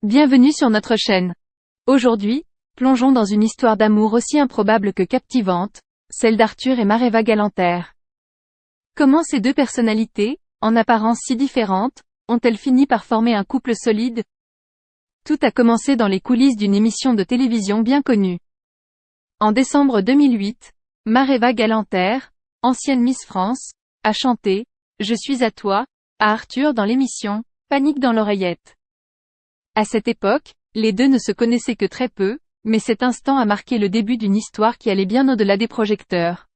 Bienvenue sur notre chaîne. Aujourd'hui, plongeons dans une histoire d'amour aussi improbable que captivante, celle d'Arthur et Mareva Galanter. Comment ces deux personnalités, en apparence si différentes, ont-elles fini par former un couple solide? Tout a commencé dans les coulisses d'une émission de télévision bien connue. En décembre 2008, Mareva Galanter, ancienne Miss France, a chanté « Je suis à toi » à Arthur dans l'émission « Panique dans l'oreillette ». À cette époque, les deux ne se connaissaient que très peu, mais cet instant a marqué le début d'une histoire qui allait bien au-delà des projecteurs.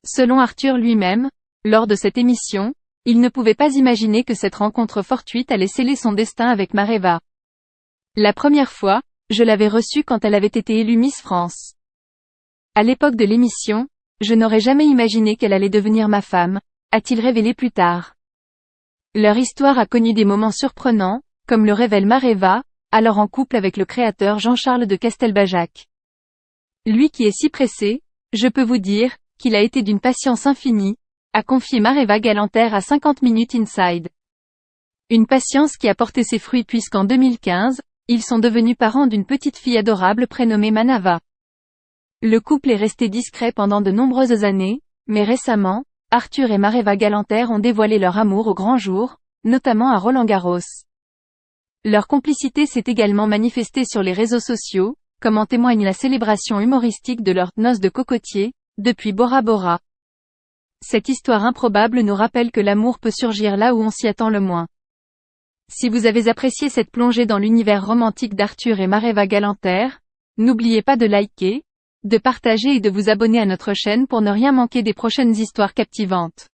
Selon Arthur lui-même, lors de cette émission, il ne pouvait pas imaginer que cette rencontre fortuite allait sceller son destin avec Mareva. La première fois, je l'avais reçue quand elle avait été élue Miss France. À l'époque de l'émission, je n'aurais jamais imaginé qu'elle allait devenir ma femme, a-t-il révélé plus tard. Leur histoire a connu des moments surprenants, comme le révèle Mareva, alors en couple avec le créateur Jean-Charles de Castelbajac. Lui qui est si pressé, je peux vous dire, qu'il a été d'une patience infinie, a confié Mareva Galanter à 50 Minutes Inside. Une patience qui a porté ses fruits puisqu'en 2015, ils sont devenus parents d'une petite fille adorable prénommée Manava. Le couple est resté discret pendant de nombreuses années, mais récemment, Arthur et Mareva Galanter ont dévoilé leur amour au grand jour, notamment à Roland-Garros. Leur complicité s'est également manifestée sur les réseaux sociaux, comme en témoigne la célébration humoristique de leurs noces de cocotier, depuis Bora Bora. Cette histoire improbable nous rappelle que l'amour peut surgir là où on s'y attend le moins. Si vous avez apprécié cette plongée dans l'univers romantique d'Arthur et Mareva Galanter, n'oubliez pas de liker, de partager et de vous abonner à notre chaîne pour ne rien manquer des prochaines histoires captivantes.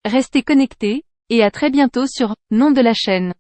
Restez connectés, et à très bientôt sur « Nom de la chaîne ».